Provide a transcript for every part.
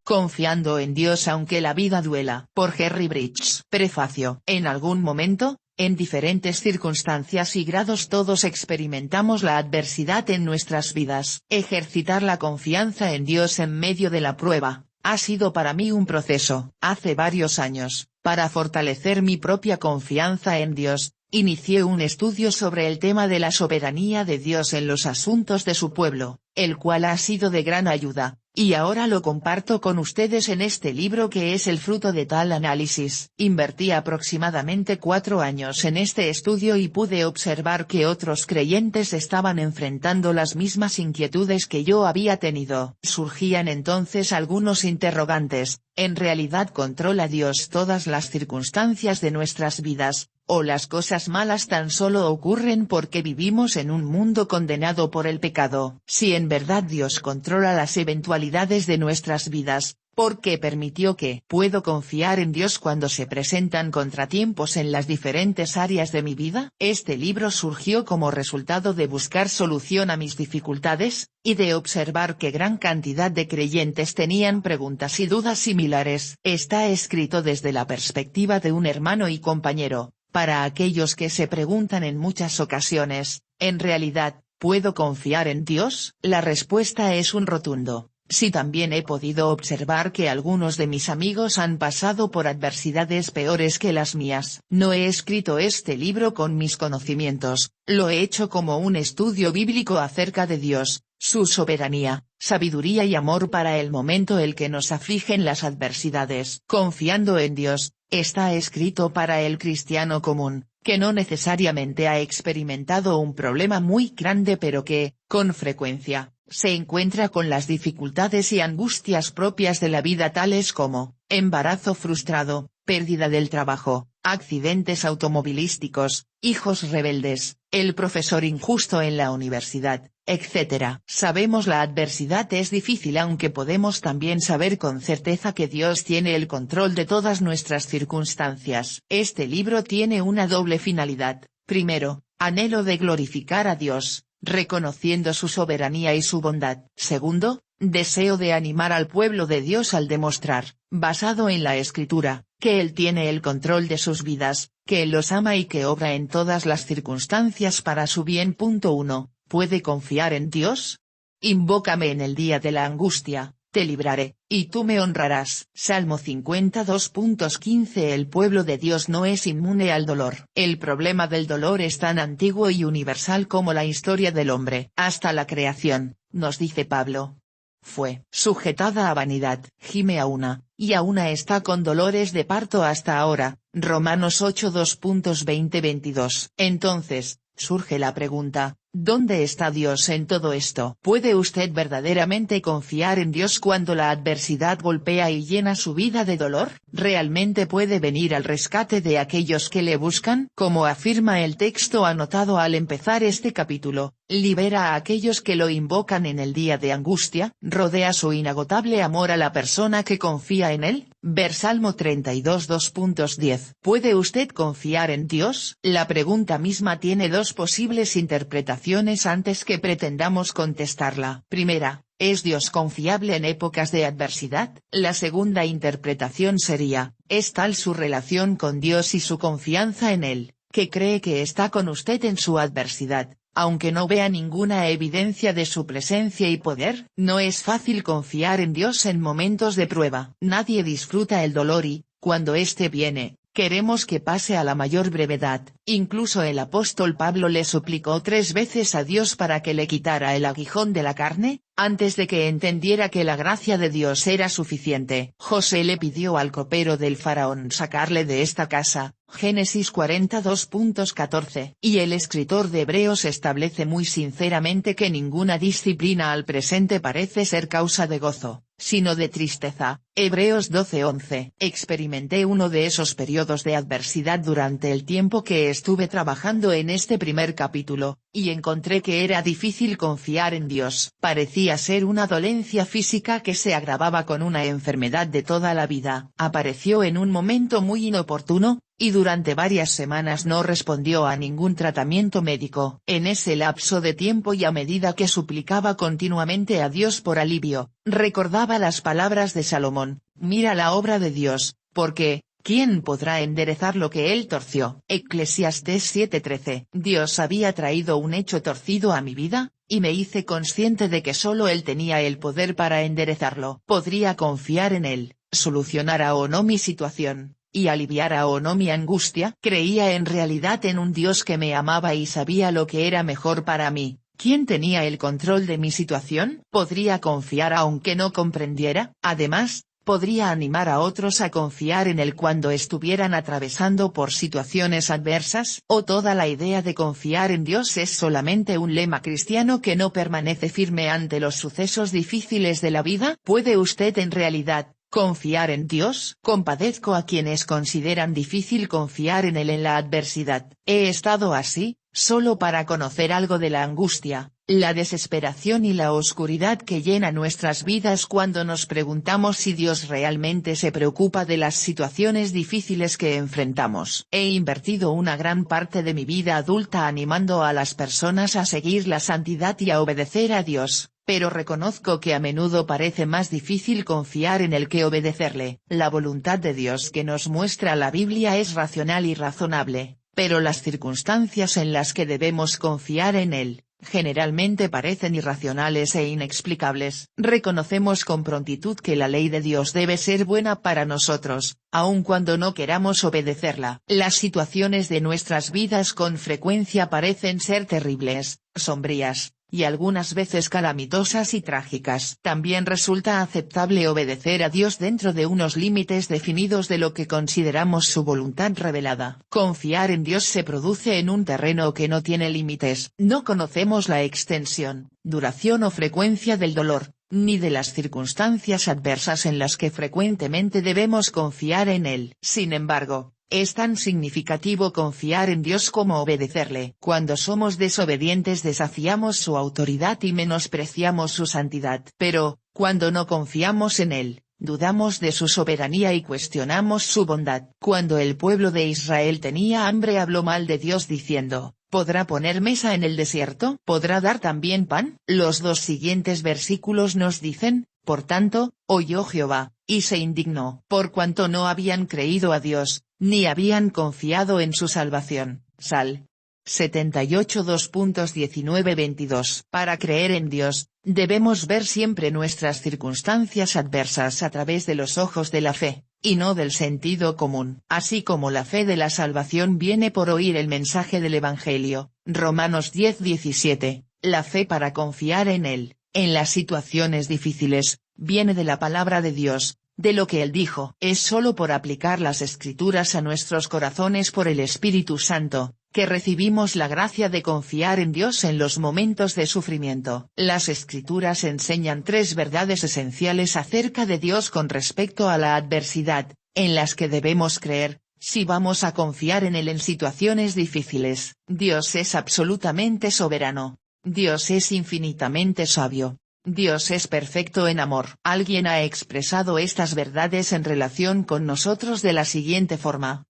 Confiando en Dios aunque la vida duela. Por Henry Bridges. Prefacio. En algún momento, en diferentes circunstancias y grados todos experimentamos la adversidad en nuestras vidas. Ejercitar la confianza en Dios en medio de la prueba, ha sido para mí un proceso. Hace varios años, para fortalecer mi propia confianza en Dios, inicié un estudio sobre el tema de la soberanía de Dios en los asuntos de su pueblo, el cual ha sido de gran ayuda, y ahora lo comparto con ustedes en este libro que es el fruto de tal análisis. Invertí aproximadamente 4 años en este estudio y pude observar que otros creyentes estaban enfrentando las mismas inquietudes que yo había tenido. Surgían entonces algunos interrogantes: ¿en realidad controla Dios todas las circunstancias de nuestras vidas, o las cosas malas tan solo ocurren porque vivimos en un mundo condenado por el pecado? Si en verdad Dios controla las eventualidades de nuestras vidas, ¿por qué permitió que? ¿Puedo confiar en Dios cuando se presentan contratiempos en las diferentes áreas de mi vida? Este libro surgió como resultado de buscar solución a mis dificultades, y de observar que gran cantidad de creyentes tenían preguntas y dudas similares. Está escrito desde la perspectiva de un hermano y compañero. Para aquellos que se preguntan en muchas ocasiones, ¿en realidad, puedo confiar en Dios? La respuesta es un rotundo sí. También he podido observar que algunos de mis amigos han pasado por adversidades peores que las mías. No he escrito este libro con mis conocimientos, lo he hecho como un estudio bíblico acerca de Dios, su soberanía, sabiduría y amor para el momento en que nos afligen las adversidades. Confiando en Dios, está escrito para el cristiano común, que no necesariamente ha experimentado un problema muy grande pero que, con frecuencia, se encuentra con las dificultades y angustias propias de la vida tales como, embarazo frustrado, pérdida del trabajo, accidentes automovilísticos, hijos rebeldes, el profesor injusto en la universidad, etc. Sabemos la adversidad es difícil, aunque podemos también saber con certeza que Dios tiene el control de todas nuestras circunstancias. Este libro tiene una doble finalidad: primero, anhelo de glorificar a Dios, reconociendo su soberanía y su bondad. Segundo, deseo de animar al pueblo de Dios al demostrar, basado en la Escritura, que Él tiene el control de sus vidas, que Él los ama y que obra en todas las circunstancias para su bien. 1. ¿Puede confiar en Dios? Invócame en el día de la angustia, te libraré, y tú me honrarás. Salmo 52.15. El pueblo de Dios no es inmune al dolor. El problema del dolor es tan antiguo y universal como la historia del hombre. Hasta la creación, nos dice Pablo, fue sujetada a vanidad, gime a una, y a una está con dolores de parto hasta ahora. Romanos 8:2.20-22. Entonces, surge la pregunta: ¿dónde está Dios en todo esto? ¿Puede usted verdaderamente confiar en Dios cuando la adversidad golpea y llena su vida de dolor? ¿Realmente puede venir al rescate de aquellos que le buscan? Como afirma el texto anotado al empezar este capítulo, libera a aquellos que lo invocan en el día de angustia, rodea su inagotable amor a la persona que confía en él. Ver Salmo 32:2.10. ¿Puede usted confiar en Dios? La pregunta misma tiene dos posibles interpretaciones antes que pretendamos contestarla. Primera, ¿es Dios confiable en épocas de adversidad? La segunda interpretación sería, ¿es tal su relación con Dios y su confianza en Él, que cree que está con usted en su adversidad, aunque no vea ninguna evidencia de su presencia y poder? No es fácil confiar en Dios en momentos de prueba. Nadie disfruta el dolor y, cuando éste viene, queremos que pase a la mayor brevedad. Incluso el apóstol Pablo le suplicó 3 veces a Dios para que le quitara el aguijón de la carne, antes de que entendiera que la gracia de Dios era suficiente. José le pidió al copero del faraón sacarle de esta casa, Génesis 42.14. Y el escritor de Hebreos establece muy sinceramente que ninguna disciplina al presente parece ser causa de gozo, sino de tristeza. Hebreos 12:11. Experimenté uno de esos periodos de adversidad durante el tiempo que estuve trabajando en este primer capítulo, y encontré que era difícil confiar en Dios. Parecía ser una dolencia física que se agravaba con una enfermedad de toda la vida. Apareció en un momento muy inoportuno, y durante varias semanas no respondió a ningún tratamiento médico. En ese lapso de tiempo y a medida que suplicaba continuamente a Dios por alivio, recordaba las palabras de Salomón: mira la obra de Dios, porque ¿quién podrá enderezar lo que él torció? Eclesiastés 7:13. Dios había traído un hecho torcido a mi vida, y me hice consciente de que solo Él tenía el poder para enderezarlo. Podría confiar en Él, solucionara o no mi situación, y aliviara o no mi angustia. Creía en realidad en un Dios que me amaba y sabía lo que era mejor para mí. ¿Quién tenía el control de mi situación? Podría confiar aunque no comprendiera. Además, podría animar a otros a confiar en Él cuando estuvieran atravesando por situaciones adversas. ¿O toda la idea de confiar en Dios es solamente un lema cristiano que no permanece firme ante los sucesos difíciles de la vida? ¿Puede usted en realidad confiar en Dios? Compadezco a quienes consideran difícil confiar en Él en la adversidad. He estado así, solo para conocer algo de la angustia, la desesperación y la oscuridad que llena nuestras vidas cuando nos preguntamos si Dios realmente se preocupa de las situaciones difíciles que enfrentamos. He invertido una gran parte de mi vida adulta animando a las personas a seguir la santidad y a obedecer a Dios, pero reconozco que a menudo parece más difícil confiar en Él que obedecerle. La voluntad de Dios que nos muestra la Biblia es racional y razonable, pero las circunstancias en las que debemos confiar en Él generalmente parecen irracionales e inexplicables. Reconocemos con prontitud que la ley de Dios debe ser buena para nosotros, aun cuando no queramos obedecerla. Las situaciones de nuestras vidas con frecuencia parecen ser terribles, sombrías, y algunas veces calamitosas y trágicas. También resulta aceptable obedecer a Dios dentro de unos límites definidos de lo que consideramos su voluntad revelada. Confiar en Dios se produce en un terreno que no tiene límites. No conocemos la extensión, duración o frecuencia del dolor, ni de las circunstancias adversas en las que frecuentemente debemos confiar en Él. Sin embargo, es tan significativo confiar en Dios como obedecerle. Cuando somos desobedientes desafiamos su autoridad y menospreciamos su santidad. Pero, cuando no confiamos en Él, dudamos de su soberanía y cuestionamos su bondad. Cuando el pueblo de Israel tenía hambre habló mal de Dios diciendo: ¿podrá poner mesa en el desierto? ¿Podrá dar también pan? Los dos siguientes versículos nos dicen: por tanto, oyó Jehová, y se indignó, por cuanto no habían creído a Dios, ni habían confiado en su salvación. Sal. 78 2.19-22. Para creer en Dios, debemos ver siempre nuestras circunstancias adversas a través de los ojos de la fe, y no del sentido común. Así como la fe de la salvación viene por oír el mensaje del Evangelio, Romanos 10:17, la fe para confiar en Él, en las situaciones difíciles, viene de la palabra de Dios, de lo que Él dijo. Es solo por aplicar las Escrituras a nuestros corazones por el Espíritu Santo, que recibimos la gracia de confiar en Dios en los momentos de sufrimiento. Las Escrituras enseñan tres verdades esenciales acerca de Dios con respecto a la adversidad, en las que debemos creer, si vamos a confiar en Él en situaciones difíciles. Dios es absolutamente soberano. Dios es infinitamente sabio. Dios es perfecto en amor. Alguien ha expresado estas verdades en relación con nosotros de la siguiente forma: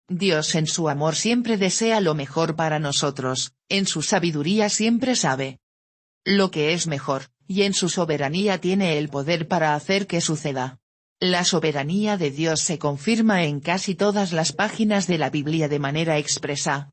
Dios en su amor siempre desea lo mejor para nosotros, en su sabiduría siempre sabe lo que es mejor, y en su soberanía tiene el poder para hacer que suceda. La soberanía de Dios se confirma en casi todas las páginas de la Biblia de manera expresa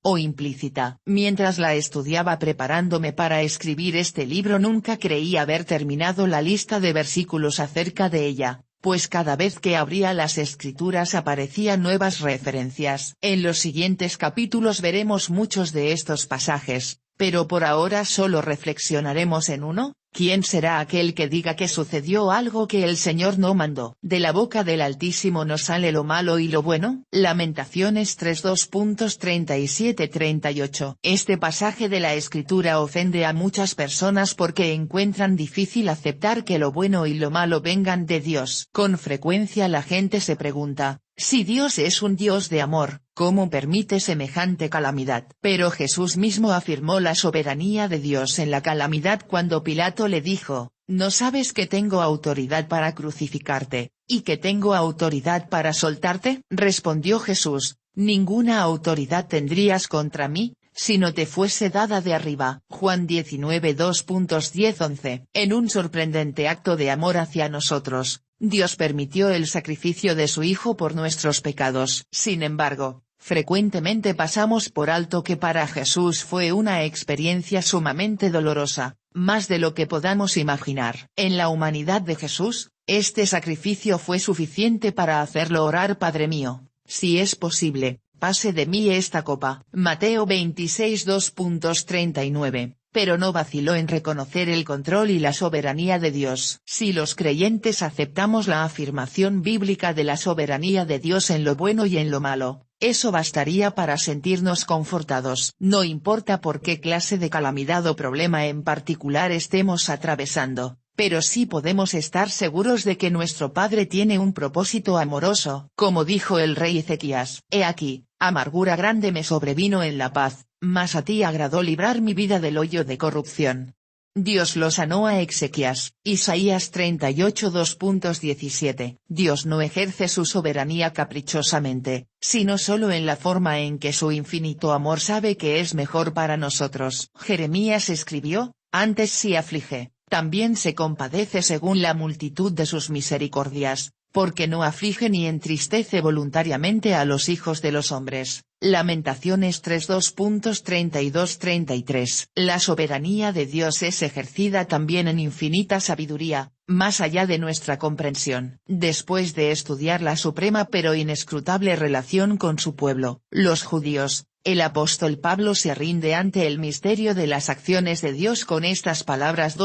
o implícita. Mientras la estudiaba preparándome para escribir este libro nunca creí haber terminado la lista de versículos acerca de ella, pues cada vez que abría las Escrituras aparecían nuevas referencias. En los siguientes capítulos veremos muchos de estos pasajes, pero por ahora solo reflexionaremos en uno. ¿Quién será aquel que diga que sucedió algo que el Señor no mandó? De la boca del Altísimo no sale lo malo y lo bueno. Lamentaciones 3:2.37-38. Este pasaje de la Escritura ofende a muchas personas porque encuentran difícil aceptar que lo bueno y lo malo vengan de Dios. Con frecuencia la gente se pregunta: si Dios es un Dios de amor, ¿cómo permite semejante calamidad? Pero Jesús mismo afirmó la soberanía de Dios en la calamidad cuando Pilato le dijo, ¿no sabes que tengo autoridad para crucificarte, y que tengo autoridad para soltarte? Respondió Jesús, ninguna autoridad tendrías contra mí, si no te fuese dada de arriba. Juan 19 2.10-11. En un sorprendente acto de amor hacia nosotros, Dios permitió el sacrificio de su Hijo por nuestros pecados. Sin embargo, frecuentemente pasamos por alto que para Jesús fue una experiencia sumamente dolorosa, más de lo que podamos imaginar. En la humanidad de Jesús, este sacrificio fue suficiente para hacerlo orar: Padre mío, si es posible, pase de mí esta copa. Mateo 26 2.39. Pero no vaciló en reconocer el control y la soberanía de Dios. Si los creyentes aceptamos la afirmación bíblica de la soberanía de Dios en lo bueno y en lo malo, eso bastaría para sentirnos confortados. No importa por qué clase de calamidad o problema en particular estemos atravesando, pero sí podemos estar seguros de que nuestro Padre tiene un propósito amoroso. Como dijo el rey Ezequías, he aquí, amargura grande me sobrevino en la paz, mas a ti agradó librar mi vida del hoyo de corrupción. Dios lo sanó a Ezequías. Isaías 38 2.17. Dios no ejerce su soberanía caprichosamente, sino solo en la forma en que su infinito amor sabe que es mejor para nosotros. Jeremías escribió, antes si aflige, también se compadece según la multitud de sus misericordias, porque no aflige ni entristece voluntariamente a los hijos de los hombres. Lamentaciones 3 2.32-33. La soberanía de Dios es ejercida también en infinita sabiduría, más allá de nuestra comprensión. Después de estudiar la suprema pero inescrutable relación con su pueblo, los judíos, el apóstol Pablo se rinde ante el misterio de las acciones de Dios con estas palabras: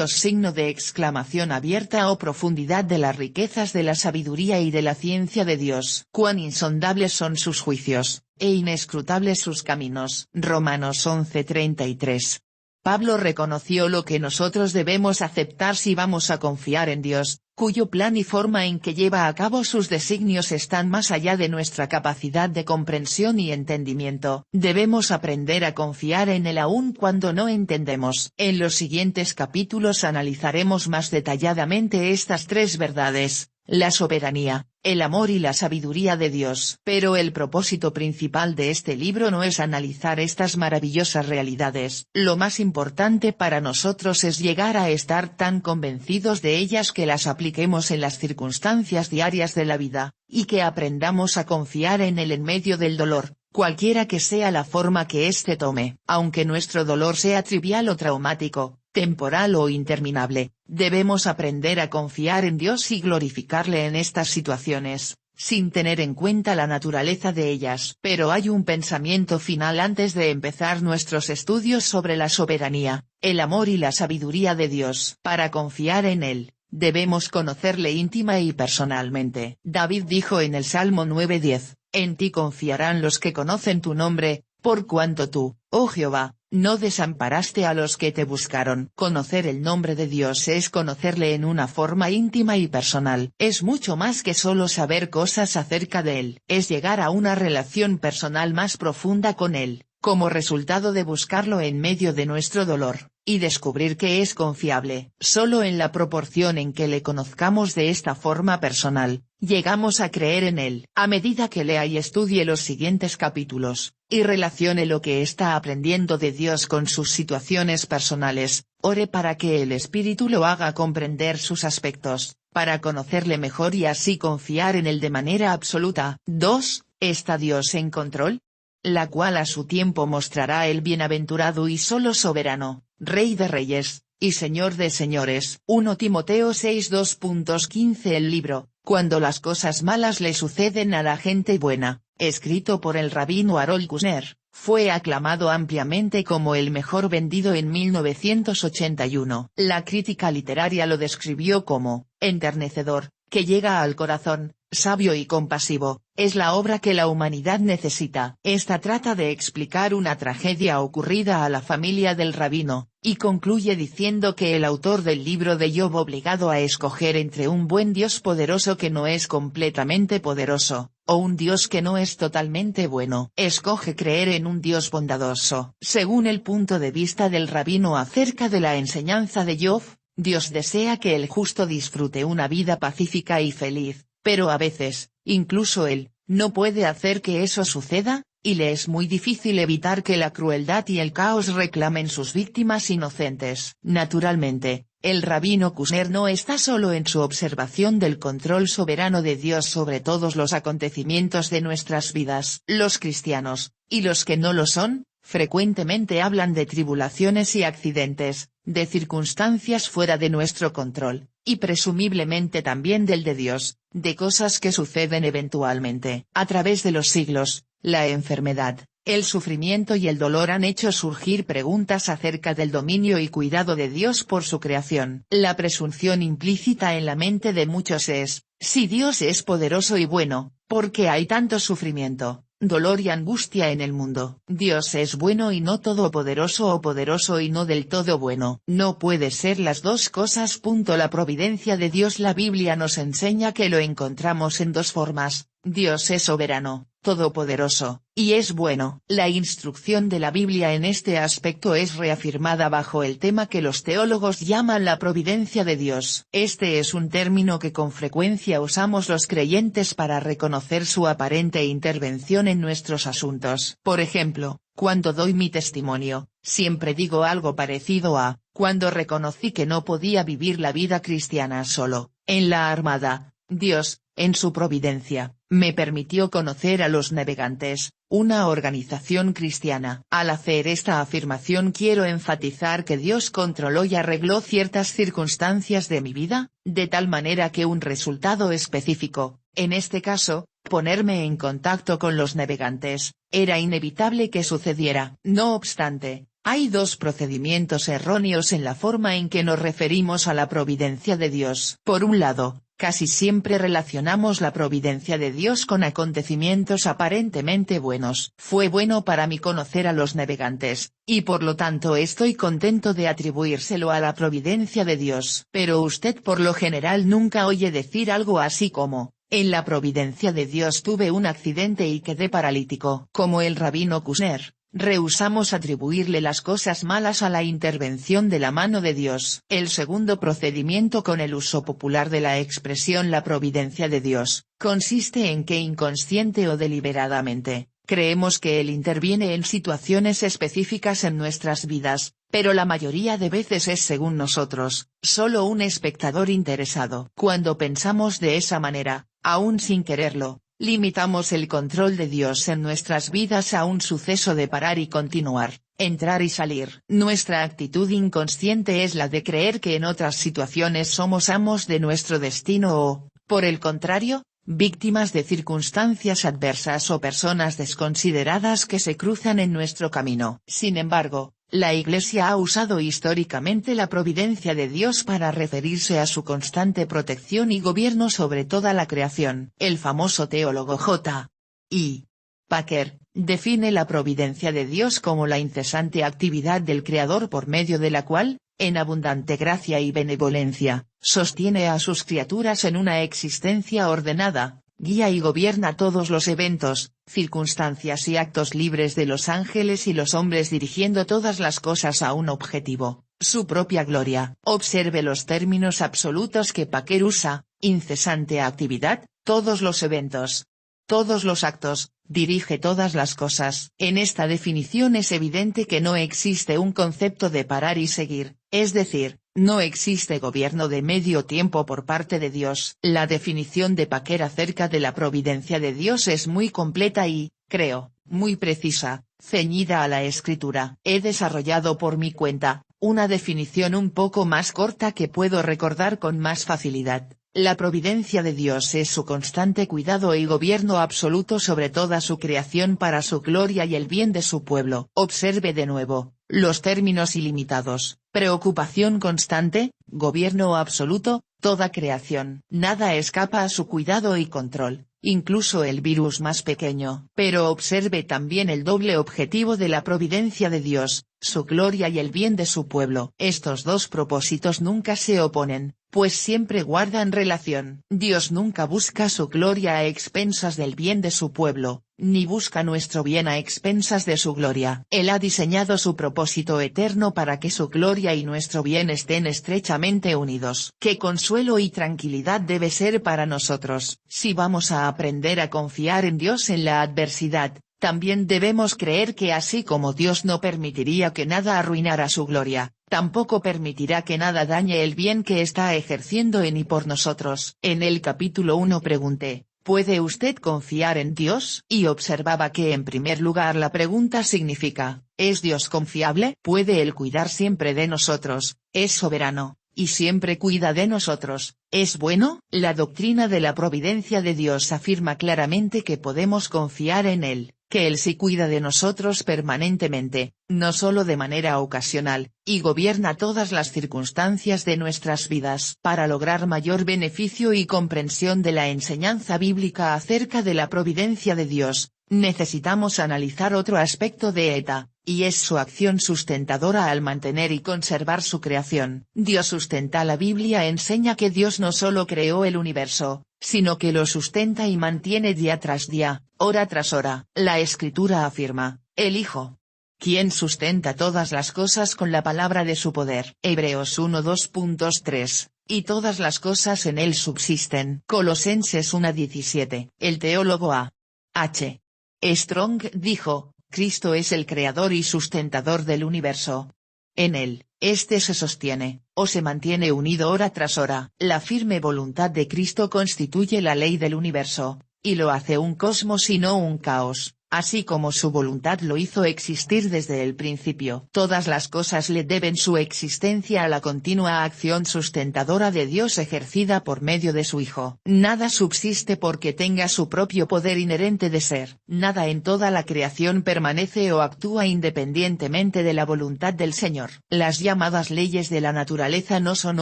signo de exclamación abierta: oh profundidad de las riquezas de la sabiduría y de la ciencia de Dios. Cuán insondables son sus juicios, e inescrutables sus caminos. Romanos 11:33. Pablo reconoció lo que nosotros debemos aceptar si vamos a confiar en Dios, cuyo plan y forma en que lleva a cabo sus designios están más allá de nuestra capacidad de comprensión y entendimiento. Debemos aprender a confiar en Él aun cuando no entendemos. En los siguientes capítulos analizaremos más detalladamente estas tres verdades: la soberanía, el amor y la sabiduría de Dios. Pero el propósito principal de este libro no es analizar estas maravillosas realidades. Lo más importante para nosotros es llegar a estar tan convencidos de ellas que las apliquemos en las circunstancias diarias de la vida, y que aprendamos a confiar en Él en medio del dolor, cualquiera que sea la forma que éste tome. Aunque nuestro dolor sea trivial o traumático, temporal o interminable, debemos aprender a confiar en Dios y glorificarle en estas situaciones, sin tener en cuenta la naturaleza de ellas. Pero hay un pensamiento final antes de empezar nuestros estudios sobre la soberanía, el amor y la sabiduría de Dios. Para confiar en Él, debemos conocerle íntima y personalmente. David dijo en el Salmo 9:10, en ti confiarán los que conocen tu nombre, por cuanto tú, oh Jehová, no desamparaste a los que te buscaron. Conocer el nombre de Dios es conocerle en una forma íntima y personal. Es mucho más que solo saber cosas acerca de Él. Es llegar a una relación personal más profunda con Él, como resultado de buscarlo en medio de nuestro dolor, y descubrir que es confiable. Solo en la proporción en que le conozcamos de esta forma personal, llegamos a creer en Él. A medida que lea y estudie los siguientes capítulos, y relacione lo que está aprendiendo de Dios con sus situaciones personales, ore para que el Espíritu lo haga comprender sus aspectos, para conocerle mejor y así confiar en Él de manera absoluta. 2. ¿Está Dios en control? La cual a su tiempo mostrará el bienaventurado y solo soberano, Rey de reyes, y Señor de señores. 1 Timoteo 6 2.15. El libro, Cuando las cosas malas le suceden a la gente buena, escrito por el rabino Harold Kushner, fue aclamado ampliamente como el mejor vendido en 1981. La crítica literaria lo describió como enternecedor, que llega al corazón, sabio y compasivo. Es la obra que la humanidad necesita. Esta trata de explicar una tragedia ocurrida a la familia del rabino, y concluye diciendo que el autor del libro de Job, obligado a escoger entre un buen Dios poderoso que no es completamente poderoso, o un Dios que no es totalmente bueno. Escoge creer en un Dios bondadoso. Según el punto de vista del rabino acerca de la enseñanza de Job, Dios desea que el justo disfrute una vida pacífica y feliz, pero a veces, incluso él, no puede hacer que eso suceda, y le es muy difícil evitar que la crueldad y el caos reclamen sus víctimas inocentes. Naturalmente, el rabino Kushner no está solo en su observación del control soberano de Dios sobre todos los acontecimientos de nuestras vidas. Los cristianos, y los que no lo son, frecuentemente hablan de tribulaciones y accidentes, de circunstancias fuera de nuestro control, y presumiblemente también del de Dios, de cosas que suceden eventualmente. A través de los siglos, la enfermedad, el sufrimiento y el dolor han hecho surgir preguntas acerca del dominio y cuidado de Dios por su creación. La presunción implícita en la mente de muchos es, si Dios es poderoso y bueno, ¿por qué hay tanto sufrimiento, dolor y angustia en el mundo? Dios es bueno y no todopoderoso o poderoso y no del todo bueno. No puede ser las dos cosas. La providencia de Dios. La Biblia nos enseña que lo encontramos en dos formas: Dios es soberano, todopoderoso, y es bueno. La instrucción de la Biblia en este aspecto es reafirmada bajo el tema que los teólogos llaman la providencia de Dios. Este es un término que con frecuencia usamos los creyentes para reconocer su aparente intervención en nuestros asuntos. Por ejemplo, cuando doy mi testimonio, siempre digo algo parecido a, cuando reconocí que no podía vivir la vida cristiana solo, en la armada, Dios, en su providencia, me permitió conocer a los navegantes, una organización cristiana. Al hacer esta afirmación quiero enfatizar que Dios controló y arregló ciertas circunstancias de mi vida, de tal manera que un resultado específico, en este caso, ponerme en contacto con los navegantes, era inevitable que sucediera. No obstante, hay dos procedimientos erróneos en la forma en que nos referimos a la providencia de Dios. Por un lado, casi siempre relacionamos la providencia de Dios con acontecimientos aparentemente buenos. Fue bueno para mí conocer a los navegantes, y por lo tanto estoy contento de atribuírselo a la providencia de Dios. Pero usted por lo general nunca oye decir algo así como, en la providencia de Dios tuve un accidente y quedé paralítico. Como el rabino Kushner, rehusamos atribuirle las cosas malas a la intervención de la mano de Dios. El segundo procedimiento con el uso popular de la expresión la providencia de Dios, consiste en que inconsciente o deliberadamente, creemos que Él interviene en situaciones específicas en nuestras vidas, pero la mayoría de veces es, según nosotros, solo un espectador interesado. Cuando pensamos de esa manera, aún sin quererlo, limitamos el control de Dios en nuestras vidas a un suceso de parar y continuar, entrar y salir. Nuestra actitud inconsciente es la de creer que en otras situaciones somos amos de nuestro destino o, por el contrario, víctimas de circunstancias adversas o personas desconsideradas que se cruzan en nuestro camino. Sin embargo, la Iglesia ha usado históricamente la providencia de Dios para referirse a su constante protección y gobierno sobre toda la creación. El famoso teólogo J. I. Packer, define la providencia de Dios como la incesante actividad del Creador por medio de la cual, en abundante gracia y benevolencia, sostiene a sus criaturas en una existencia ordenada, guía y gobierna todos los eventos, circunstancias y actos libres de los ángeles y los hombres dirigiendo todas las cosas a un objetivo, su propia gloria. Observe los términos absolutos que Packer usa: incesante actividad, todos los eventos, todos los actos, dirige todas las cosas. En esta definición es evidente que no existe un concepto de parar y seguir, es decir, no existe gobierno de medio tiempo por parte de Dios. La definición de Packer acerca de la providencia de Dios es muy completa y, creo, muy precisa, ceñida a la Escritura. He desarrollado por mi cuenta, una definición un poco más corta que puedo recordar con más facilidad. La providencia de Dios es su constante cuidado y gobierno absoluto sobre toda su creación para su gloria y el bien de su pueblo. Observe de nuevo, los términos ilimitados: preocupación constante, gobierno absoluto, toda creación. Nada escapa a su cuidado y control, incluso el virus más pequeño. Pero observe también el doble objetivo de la providencia de Dios, su gloria y el bien de su pueblo. Estos dos propósitos nunca se oponen, pues siempre guardan relación. Dios nunca busca su gloria a expensas del bien de su pueblo, ni busca nuestro bien a expensas de su gloria. Él ha diseñado su propósito eterno para que su gloria y nuestro bien estén estrechamente unidos. ¡Qué consuelo y tranquilidad debe ser para nosotros! Si vamos a aprender a confiar en Dios en la adversidad, también debemos creer que así como Dios no permitiría que nada arruinara su gloria, tampoco permitirá que nada dañe el bien que está ejerciendo en y por nosotros. En el capítulo 1 pregunté, ¿puede usted confiar en Dios? Y observaba que en primer lugar la pregunta significa, ¿es Dios confiable? ¿Puede Él cuidar siempre de nosotros? ¿Es soberano, y siempre cuida de nosotros? ¿Es bueno? La doctrina de la providencia de Dios afirma claramente que podemos confiar en Él, que Él sí cuida de nosotros permanentemente, no solo de manera ocasional, y gobierna todas las circunstancias de nuestras vidas. Para lograr mayor beneficio y comprensión de la enseñanza bíblica acerca de la providencia de Dios, necesitamos analizar otro aspecto de ETA, y es su acción sustentadora al mantener y conservar su creación. Dios sustenta. La Biblia enseña que Dios no solo creó el universo, sino que lo sustenta y mantiene día tras día, hora tras hora. La Escritura afirma, el Hijo, quien sustenta todas las cosas con la palabra de su poder. Hebreos 1:2.3, y todas las cosas en él subsisten. Colosenses 1:17. El teólogo A. H. Strong dijo, Cristo es el creador y sustentador del universo. En él, este se sostiene, o se mantiene unido hora tras hora. La firme voluntad de Cristo constituye la ley del universo, y lo hace un cosmos y no un caos, así como su voluntad lo hizo existir desde el principio. Todas las cosas le deben su existencia a la continua acción sustentadora de Dios ejercida por medio de su Hijo. Nada subsiste porque tenga su propio poder inherente de ser. Nada en toda la creación permanece o actúa independientemente de la voluntad del Señor. Las llamadas leyes de la naturaleza no son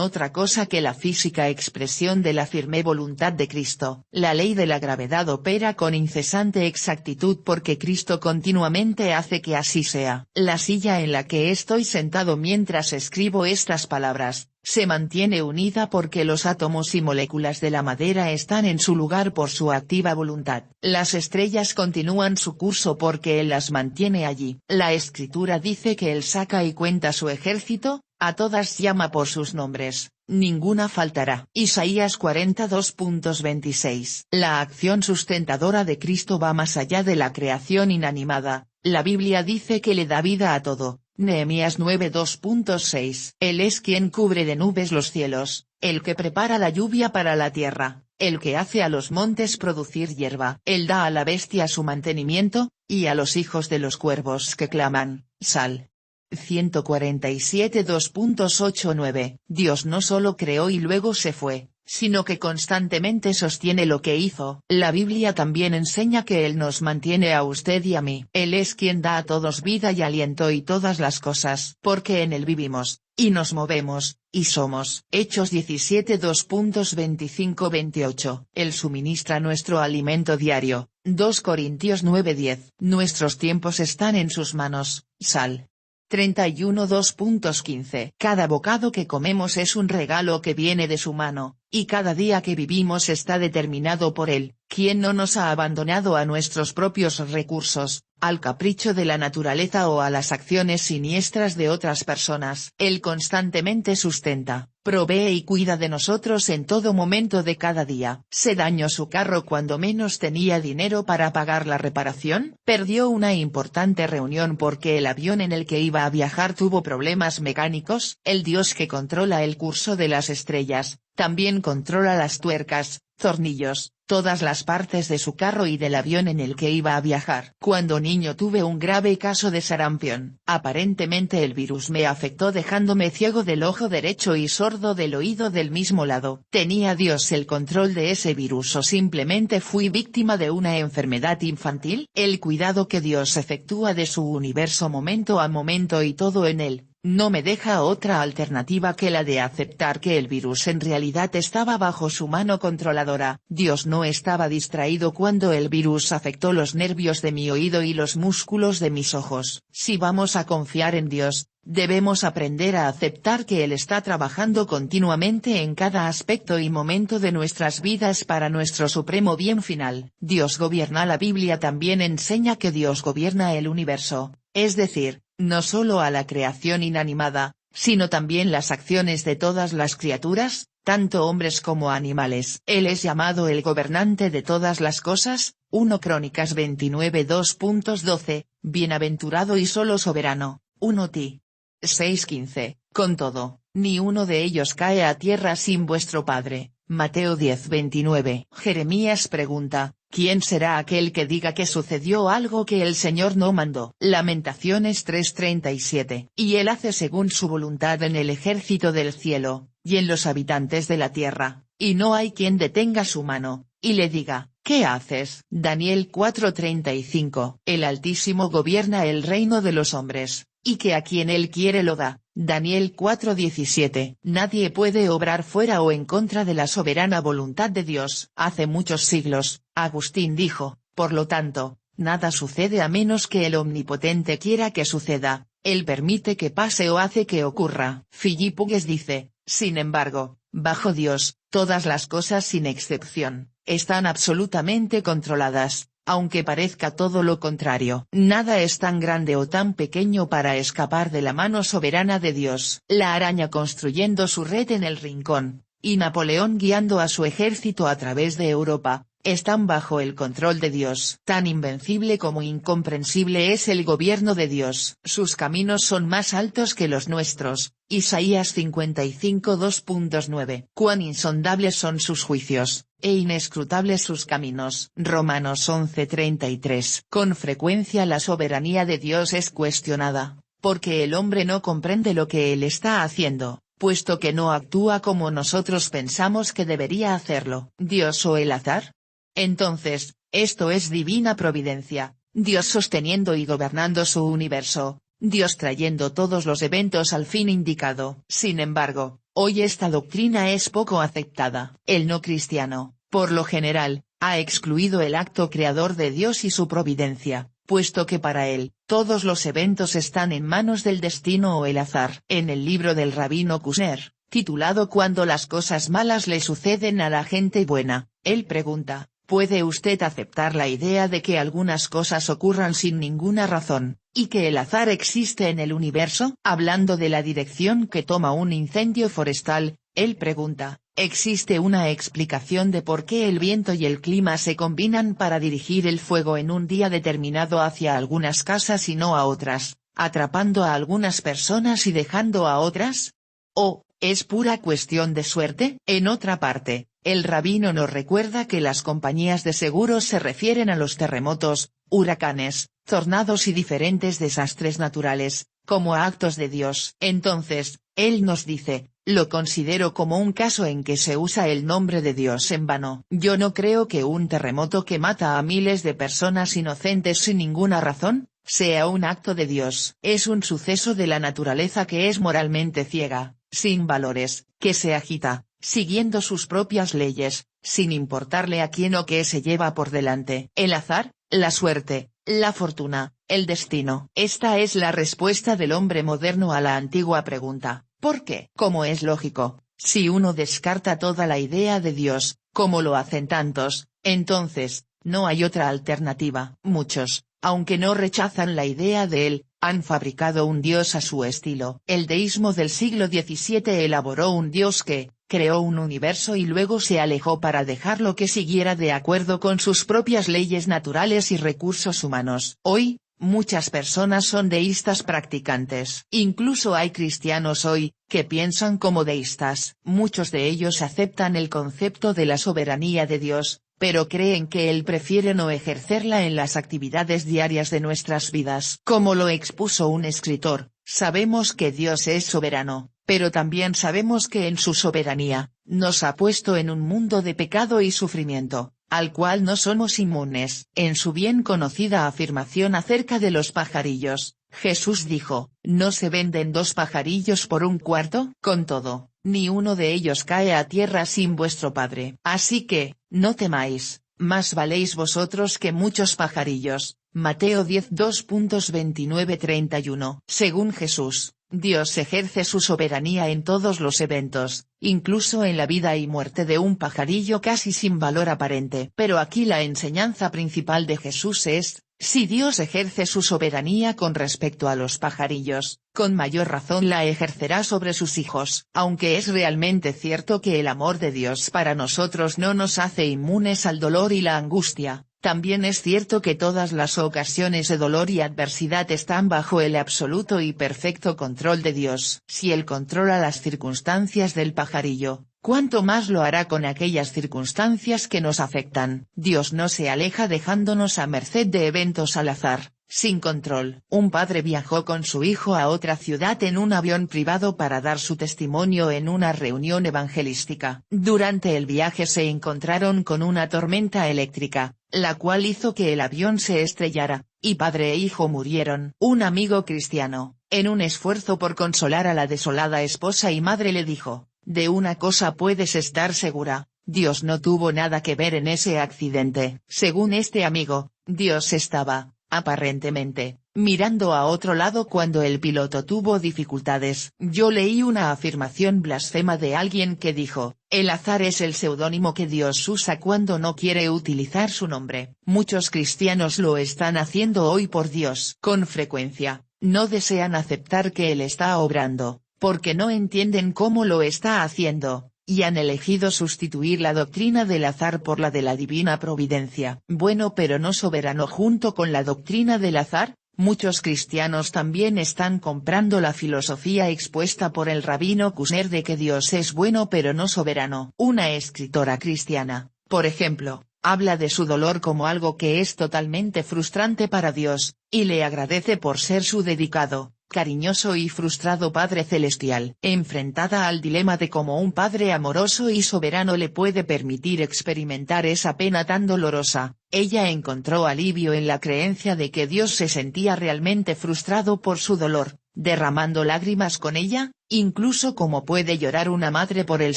otra cosa que la física expresión de la firme voluntad de Cristo. La ley de la gravedad opera con incesante exactitud porque Cristo continuamente hace que así sea. La silla en la que estoy sentado mientras escribo estas palabras, se mantiene unida porque los átomos y moléculas de la madera están en su lugar por su activa voluntad. Las estrellas continúan su curso porque Él las mantiene allí. La Escritura dice que Él saca y cuenta su ejército, a todas llama por sus nombres, ninguna faltará. Isaías 42.26. La acción sustentadora de Cristo va más allá de la creación inanimada. La Biblia dice que le da vida a todo. Nehemías 9:2.6. Él es quien cubre de nubes los cielos, el que prepara la lluvia para la tierra, el que hace a los montes producir hierba. Él da a la bestia su mantenimiento, y a los hijos de los cuervos que claman, sal. 147 2.89. Dios no solo creó y luego se fue, sino que constantemente sostiene lo que hizo. La Biblia también enseña que Él nos mantiene a usted y a mí. Él es quien da a todos vida y aliento y todas las cosas, porque en Él vivimos, y nos movemos, y somos. Hechos 17 2.25-28. Él suministra nuestro alimento diario. 2 Corintios 9:10. Nuestros tiempos están en sus manos. Sal. 31 2.15. Cada bocado que comemos es un regalo que viene de su mano, y cada día que vivimos está determinado por Él, quien no nos ha abandonado a nuestros propios recursos, al capricho de la naturaleza o a las acciones siniestras de otras personas. Él constantemente sustenta, provee y cuida de nosotros en todo momento de cada día. ¿Se dañó su carro cuando menos tenía dinero para pagar la reparación? ¿Perdió una importante reunión porque el avión en el que iba a viajar tuvo problemas mecánicos? El Dios que controla el curso de las estrellas, también controla las tuercas, tornillos, todas las partes de su carro y del avión en el que iba a viajar. Cuando niño tuve un grave caso de sarampión. Aparentemente el virus me afectó dejándome ciego del ojo derecho y sordo del oído del mismo lado. ¿Tenía Dios el control de ese virus o simplemente fui víctima de una enfermedad infantil? El cuidado que Dios efectúa de su universo momento a momento y todo en él, no me deja otra alternativa que la de aceptar que el virus en realidad estaba bajo su mano controladora. Dios no estaba distraído cuando el virus afectó los nervios de mi oído y los músculos de mis ojos. Si vamos a confiar en Dios, debemos aprender a aceptar que Él está trabajando continuamente en cada aspecto y momento de nuestras vidas para nuestro supremo bien final. Dios gobierna. La Biblia también enseña que Dios gobierna el universo, es decir, no solo a la creación inanimada, sino también las acciones de todas las criaturas, tanto hombres como animales. Él es llamado el gobernante de todas las cosas, 1 Crónicas 29 2.12, bienaventurado y solo soberano, 1 Ti. 6:15, con todo, ni uno de ellos cae a tierra sin vuestro Padre, Mateo 10:29. Jeremías pregunta, ¿quién será aquel que diga que sucedió algo que el Señor no mandó? Lamentaciones 3:37. Y Él hace según su voluntad en el ejército del cielo, y en los habitantes de la tierra, y no hay quien detenga su mano, y le diga, ¿qué haces? Daniel 4:35. El Altísimo gobierna el reino de los hombres, y que a quien Él quiere lo da. Daniel 4:17. Nadie puede obrar fuera o en contra de la soberana voluntad de Dios. Hace muchos siglos, Agustín dijo, por lo tanto, nada sucede a menos que el Omnipotente quiera que suceda, Él permite que pase o hace que ocurra. Philip Hughes dice, sin embargo, bajo Dios, todas las cosas sin excepción, están absolutamente controladas. Aunque parezca todo lo contrario. Nada es tan grande o tan pequeño para escapar de la mano soberana de Dios. La araña construyendo su red en el rincón, y Napoleón guiando a su ejército a través de Europa, están bajo el control de Dios. Tan invencible como incomprensible es el gobierno de Dios. Sus caminos son más altos que los nuestros. Isaías 55 2.9. Cuán insondables son sus juicios, e inescrutables sus caminos. Romanos 11:33. Con frecuencia la soberanía de Dios es cuestionada, porque el hombre no comprende lo que Él está haciendo, puesto que no actúa como nosotros pensamos que debería hacerlo. ¿Dios o el azar? Entonces, esto es divina providencia, Dios sosteniendo y gobernando su universo, Dios trayendo todos los eventos al fin indicado. Sin embargo, hoy esta doctrina es poco aceptada. El no cristiano, por lo general, ha excluido el acto creador de Dios y su providencia, puesto que para él, todos los eventos están en manos del destino o el azar. En el libro del rabino Kushner, titulado Cuando las cosas malas le suceden a la gente buena, él pregunta, ¿puede usted aceptar la idea de que algunas cosas ocurran sin ninguna razón, y que el azar existe en el universo? Hablando de la dirección que toma un incendio forestal, él pregunta, ¿existe una explicación de por qué el viento y el clima se combinan para dirigir el fuego en un día determinado hacia algunas casas y no a otras, atrapando a algunas personas y dejando a otras? ¿O es pura cuestión de suerte? En otra parte, el rabino nos recuerda que las compañías de seguros se refieren a los terremotos, huracanes, tornados y diferentes desastres naturales, como a actos de Dios. Entonces, él nos dice, lo considero como un caso en que se usa el nombre de Dios en vano. Yo no creo que un terremoto que mata a miles de personas inocentes sin ninguna razón, sea un acto de Dios. Es un suceso de la naturaleza que es moralmente ciega, sin valores, que se agita, siguiendo sus propias leyes, sin importarle a quién o qué se lleva por delante. El azar, la suerte, la fortuna, el destino. Esta es la respuesta del hombre moderno a la antigua pregunta, ¿por qué? Como es lógico, si uno descarta toda la idea de Dios, como lo hacen tantos, entonces, no hay otra alternativa. Muchos, aunque no rechazan la idea de él, han fabricado un dios a su estilo. El deísmo del siglo XVII elaboró un dios que, creó un universo y luego se alejó para dejarlo que siguiera de acuerdo con sus propias leyes naturales y recursos humanos. Hoy, muchas personas son deístas practicantes. Incluso hay cristianos hoy, que piensan como deístas. Muchos de ellos aceptan el concepto de la soberanía de Dios, pero creen que Él prefiere no ejercerla en las actividades diarias de nuestras vidas. Como lo expuso un escritor, sabemos que Dios es soberano, pero también sabemos que en su soberanía, nos ha puesto en un mundo de pecado y sufrimiento, al cual no somos inmunes. En su bien conocida afirmación acerca de los pajarillos, Jesús dijo, ¿no se venden 2 pajarillos por 1 cuarto? Con todo, ni uno de ellos cae a tierra sin vuestro Padre. Así que, no temáis, más valéis vosotros que muchos pajarillos. Mateo 10 2.29-31. Según Jesús, Dios ejerce su soberanía en todos los eventos, incluso en la vida y muerte de un pajarillo casi sin valor aparente. Pero aquí la enseñanza principal de Jesús es, si Dios ejerce su soberanía con respecto a los pajarillos, con mayor razón la ejercerá sobre sus hijos. Aunque es realmente cierto que el amor de Dios para nosotros no nos hace inmunes al dolor y la angustia, también es cierto que todas las ocasiones de dolor y adversidad están bajo el absoluto y perfecto control de Dios. Si Él controla las circunstancias del pajarillo, ¿cuánto más lo hará con aquellas circunstancias que nos afectan? Dios no se aleja dejándonos a merced de eventos al azar, sin control. Un padre viajó con su hijo a otra ciudad en un avión privado para dar su testimonio en una reunión evangelística. Durante el viaje se encontraron con una tormenta eléctrica, la cual hizo que el avión se estrellara, y padre e hijo murieron. Un amigo cristiano, en un esfuerzo por consolar a la desolada esposa y madre, le dijo, de una cosa puedes estar segura, Dios no tuvo nada que ver en ese accidente. Según este amigo, Dios estaba, aparentemente, mirando a otro lado cuando el piloto tuvo dificultades. Yo leí una afirmación blasfema de alguien que dijo, el azar es el seudónimo que Dios usa cuando no quiere utilizar su nombre. Muchos cristianos lo están haciendo hoy por Dios. Con frecuencia, no desean aceptar que Él está obrando, porque no entienden cómo lo está haciendo, y han elegido sustituir la doctrina del azar por la de la divina providencia. Bueno, pero no soberano. Junto con la doctrina del azar, muchos cristianos también están comprando la filosofía expuesta por el rabino Kushner de que Dios es bueno pero no soberano. Una escritora cristiana, por ejemplo, habla de su dolor como algo que es totalmente frustrante para Dios, y le agradece por ser su dedicado, cariñoso y frustrado Padre Celestial. Enfrentada al dilema de cómo un Padre amoroso y soberano le puede permitir experimentar esa pena tan dolorosa, ella encontró alivio en la creencia de que Dios se sentía realmente frustrado por su dolor, derramando lágrimas con ella, incluso como puede llorar una madre por el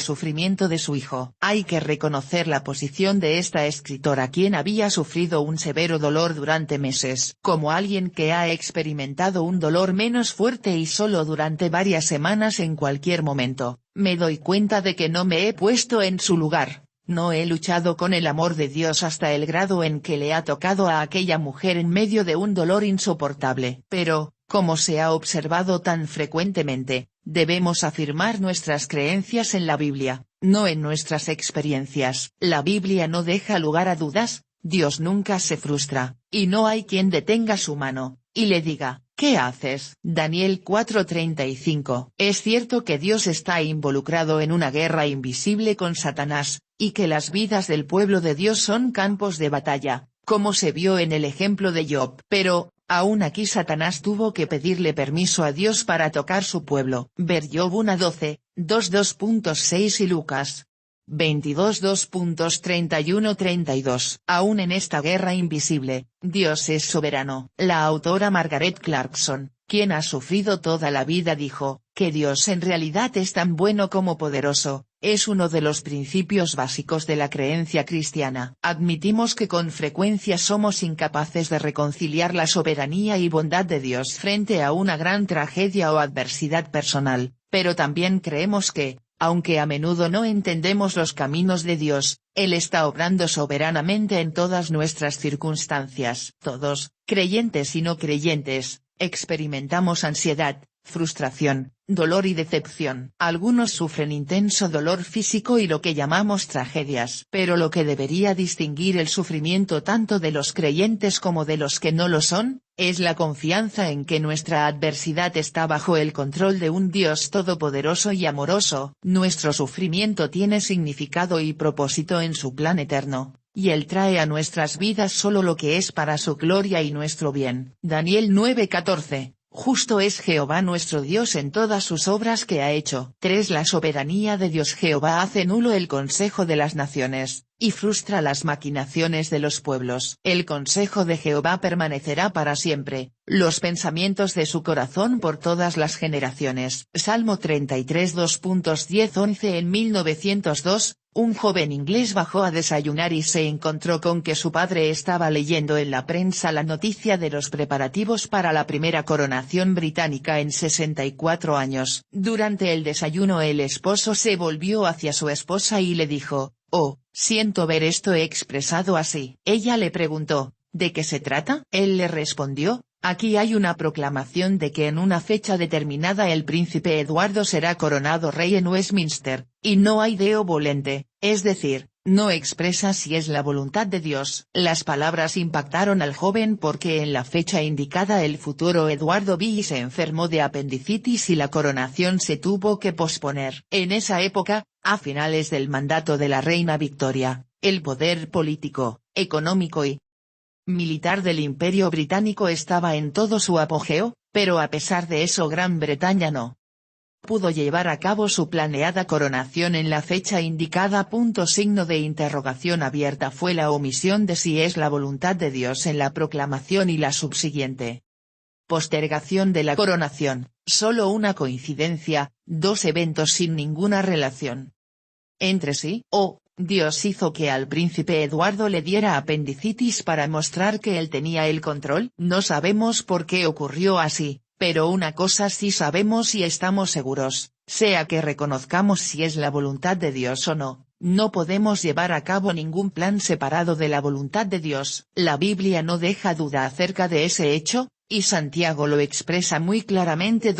sufrimiento de su hijo. Hay que reconocer la posición de esta escritora, quien había sufrido un severo dolor durante meses. Como alguien que ha experimentado un dolor menos fuerte y solo durante varias semanas, en cualquier momento, me doy cuenta de que no me he puesto en su lugar. No he luchado con el amor de Dios hasta el grado en que le ha tocado a aquella mujer en medio de un dolor insoportable. Pero, como se ha observado tan frecuentemente, debemos afirmar nuestras creencias en la Biblia, no en nuestras experiencias. La Biblia no deja lugar a dudas, Dios nunca se frustra, y no hay quien detenga su mano, y le diga, ¿qué haces? Daniel 4:35. Es cierto que Dios está involucrado en una guerra invisible con Satanás, y que las vidas del pueblo de Dios son campos de batalla, como se vio en el ejemplo de Job. Pero, aún aquí Satanás tuvo que pedirle permiso a Dios para tocar su pueblo. Ver Job 1:12, 2:2.6 y Lucas 22 2.31-32. Aún en esta guerra invisible, Dios es soberano. La autora Margaret Clarkson, quien ha sufrido toda la vida, dijo, que Dios en realidad es tan bueno como poderoso, es uno de los principios básicos de la creencia cristiana. Admitimos que con frecuencia somos incapaces de reconciliar la soberanía y bondad de Dios frente a una gran tragedia o adversidad personal, pero también creemos que, aunque a menudo no entendemos los caminos de Dios, Él está obrando soberanamente en todas nuestras circunstancias. Todos, creyentes y no creyentes, experimentamos ansiedad, frustración, dolor y decepción. Algunos sufren intenso dolor físico y lo que llamamos tragedias. Pero lo que debería distinguir el sufrimiento tanto de los creyentes como de los que no lo son, es la confianza en que nuestra adversidad está bajo el control de un Dios todopoderoso y amoroso. Nuestro sufrimiento tiene significado y propósito en su plan eterno, y Él trae a nuestras vidas solo lo que es para su gloria y nuestro bien. Daniel 9:14. Justo es Jehová nuestro Dios en todas sus obras que ha hecho. 3. La soberanía de Dios. Jehová hace nulo el consejo de las naciones, y frustra las maquinaciones de los pueblos. El consejo de Jehová permanecerá para siempre, los pensamientos de su corazón por todas las generaciones. Salmo 33 2.10-11. En 1902, un joven inglés bajó a desayunar y se encontró con que su padre estaba leyendo en la prensa la noticia de los preparativos para la primera coronación británica en 64 años. Durante el desayuno el esposo se volvió hacia su esposa y le dijo: «Oh, siento ver esto expresado así». Ella le preguntó: «¿De qué se trata?». Él le respondió: «Aquí hay una proclamación de que en una fecha determinada el príncipe Eduardo será coronado rey en Westminster, y no hay deo volente, es decir, no expresa si es la voluntad de Dios». Las palabras impactaron al joven porque en la fecha indicada el futuro Eduardo V se enfermó de apendicitis y la coronación se tuvo que posponer. En esa época, a finales del mandato de la reina Victoria, el poder político, económico y militar del Imperio Británico estaba en todo su apogeo, pero a pesar de eso Gran Bretaña no pudo llevar a cabo su planeada coronación en la fecha indicada. Signo de interrogación abierta fue la omisión de si es la voluntad de Dios en la proclamación y la subsiguiente postergación de la coronación, solo una coincidencia, dos eventos sin ninguna relación entre sí. Dios hizo que al príncipe Eduardo le diera apendicitis para mostrar que él tenía el control. No sabemos por qué ocurrió así, pero una cosa sí sabemos y estamos seguros, sea que reconozcamos si es la voluntad de Dios o no, no podemos llevar a cabo ningún plan separado de la voluntad de Dios. La Biblia no deja duda acerca de ese hecho, y Santiago lo expresa muy claramente.